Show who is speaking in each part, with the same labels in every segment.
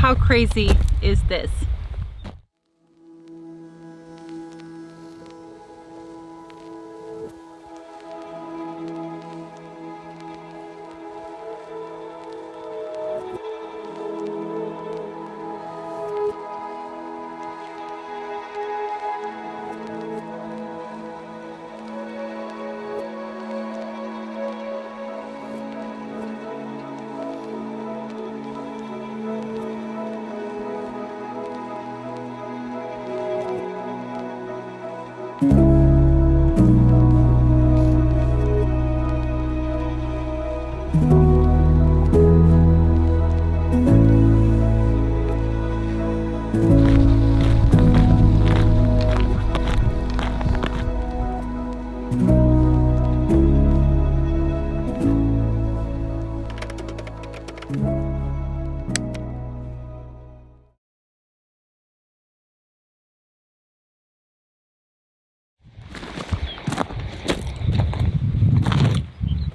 Speaker 1: How crazy is this?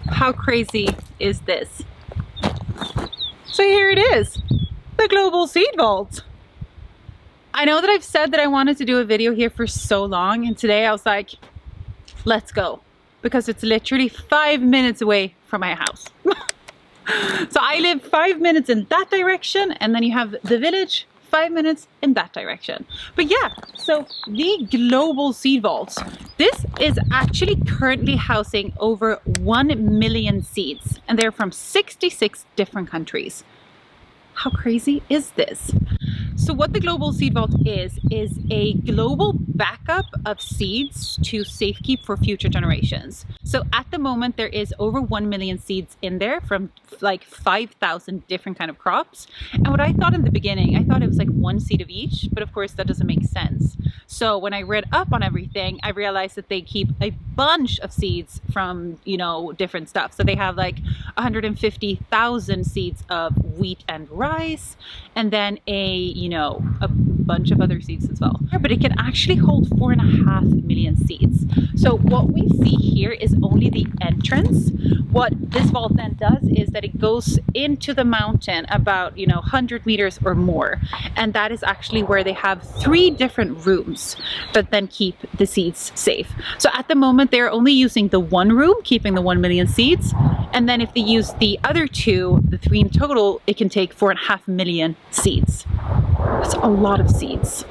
Speaker 1: How crazy is this? So here it is, the Global Seed Vault. I know that I've said that I wanted to do a video here for so long, and today I was like, let's go, because it's literally 5 minutes away from my house. So I live 5 minutes in that direction, and then you have the village 5 minutes in that direction. But yeah, so the Global Seed Vault, this is actually currently housing over 1 million seeds, and they're from 66 different countries. How crazy is this? So what the Global Seed Vault is a global backup of seeds to safekeep for future generations. So at the moment, there is over 1 million seeds in there from like 5,000 different kind of crops. And what I thought in the beginning, I thought it was like 1 seed of each, but of course that doesn't make sense. So when I read up on everything, I realized that they keep a bunch of seeds from, you know, different stuff. So they have like 150,000 seeds of wheat and rice, and then a bunch of other seeds as well. But it can actually hold 4.5 million seeds. So what we see here is only the entrance. What this vault then does is that it goes into the mountain about 100 meters or more, and that is actually where they have 3 different rooms that then keep the seeds safe. So at the moment they're only using the 1 room, keeping the 1 million seeds, and then if they use the other 2, the 3 in total, it can take 4.5 million seeds. That's a lot of seeds.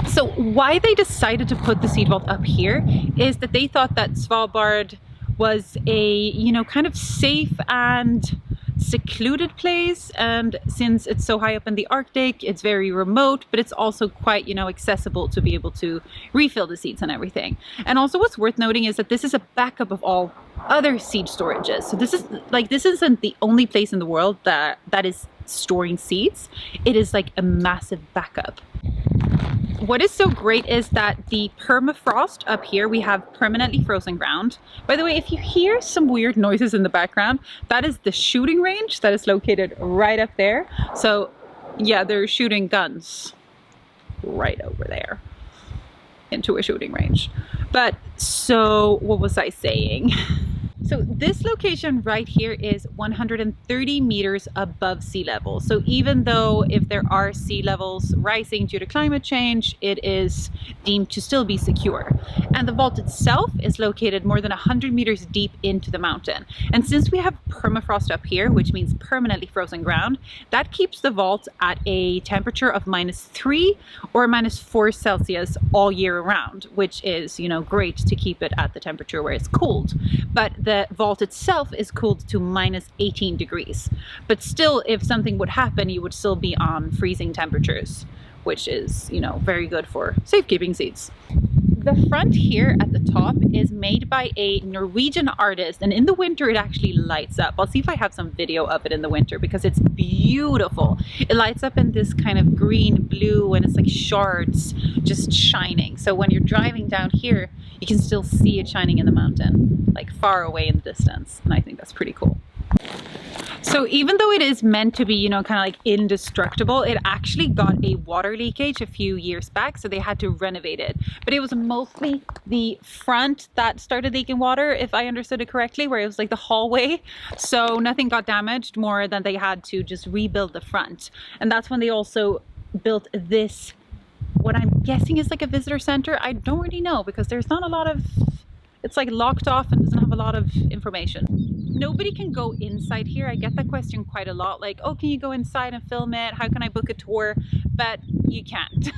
Speaker 1: So why they decided to put the seed vault up here is that they thought that Svalbard was a, kind of safe and secluded place, and since it's so high up in the Arctic, it's very remote, but it's also quite, accessible to be able to refill the seeds and everything. And also what's worth noting is that this is a backup of all other seed storages. So this isn't the only place in the world that is storing seeds. It is like a massive backup. What is so great is that the permafrost up here, we have permanently frozen ground. By the way, if you hear some weird noises in the background, that is the shooting range that is located right up there. So yeah, they're shooting guns right over there into a shooting range. But so what was I saying? So this location right here is 130 meters above sea level. So even though if there are sea levels rising due to climate change, it is deemed to still be secure. And the vault itself is located more than 100 meters deep into the mountain. And since we have permafrost up here, which means permanently frozen ground, that keeps the vault at a temperature of -3 or -4 Celsius all year round, which is, great to keep it at the temperature where it's cooled. But the vault itself is cooled to -18 degrees. But still, if something would happen, you would still be on freezing temperatures, which is, very good for safekeeping seeds. The front here at the top is made by a Norwegian artist, and in the winter it actually lights up. I'll see if I have some video of it in the winter because it's beautiful. It lights up in this kind of green blue, and it's like shards just shining. So when you're driving down here, you can still see it shining in the mountain, like far away in the distance, and I think that's pretty cool. So even though it is meant to be, you know, kind of like indestructible, it actually got a water leakage a few years back, so they had to renovate it. But it was mostly the front that started leaking water, if I understood it correctly, where it was like the hallway. So nothing got damaged more than they had to just rebuild the front. And that's when they also built this, what I'm guessing is like a visitor center. I don't really know because there's not a lot of, it's like locked off and doesn't have a lot of information. Nobody can go inside here. I get that question quite a lot, like, oh, can you go inside and film it? How can I book a tour? But you can't.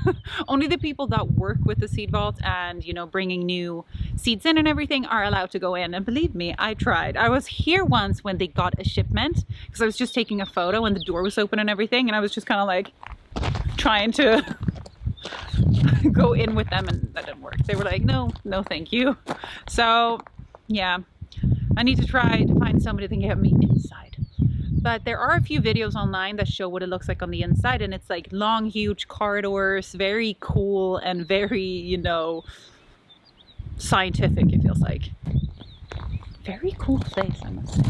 Speaker 1: Only the people that work with the seed vault and, you know, bringing new seeds in and everything are allowed to go in. And believe me, I tried. I was here once when they got a shipment because I was just taking a photo and the door was open and everything, and I was just kind of like trying to go in with them, and that didn't work. They were like, no thank you. So yeah, I need to try to find somebody that can get me inside. But there are a few videos online that show what it looks like on the inside, and it's like long, huge corridors, very cool and very, you know, scientific, it feels like. Very cool place, I must say.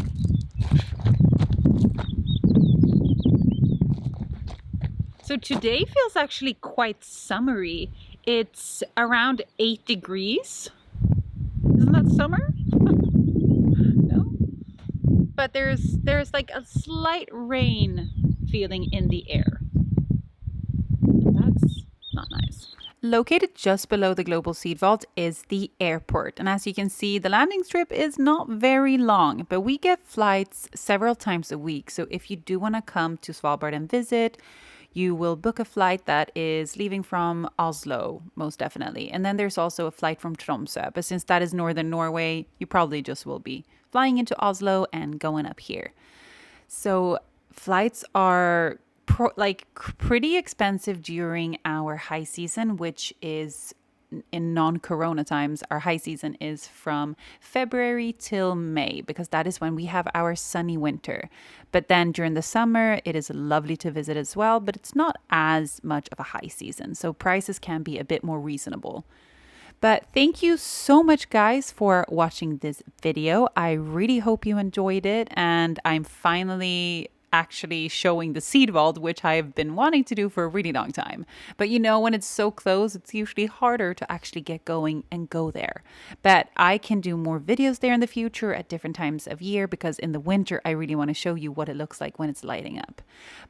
Speaker 1: So today feels actually quite summery. It's around 8 degrees. Isn't that summer? No? But there's like a slight rain feeling in the air. That's not nice. Located just below the Global Seed Vault is the airport. And as you can see, the landing strip is not very long, but we get flights several times a week. So if you do want to come to Svalbard and visit, you will book a flight that is leaving from Oslo, most definitely. And then there's also a flight from Tromsø. But since that is northern Norway, you probably just will be flying into Oslo and going up here. So flights are pretty expensive during our high season, which is in non-corona times. Our high season is from February till May, because that is when we have our sunny winter. But then during the summer, it is lovely to visit as well, but it's not as much of a high season. So prices can be a bit more reasonable. But thank you so much, guys, for watching this video. I really hope you enjoyed it, and I'm finally actually showing the seed vault, which I've been wanting to do for a really long time. But you know, when it's so close, it's usually harder to actually get going and go there. But I can do more videos there in the future at different times of year, because in the winter, I really want to show you what it looks like when it's lighting up.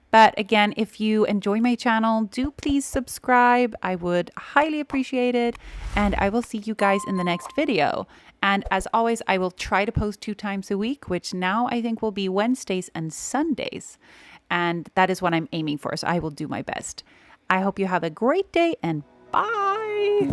Speaker 1: But again, if you enjoy my channel, do please subscribe. I would highly appreciate it. And I will see you guys in the next video. And as always, I will try to post 2 times a week, which now I think will be Wednesdays and Sundays. And that is what I'm aiming for, so I will do my best. I hope you have a great day, and bye!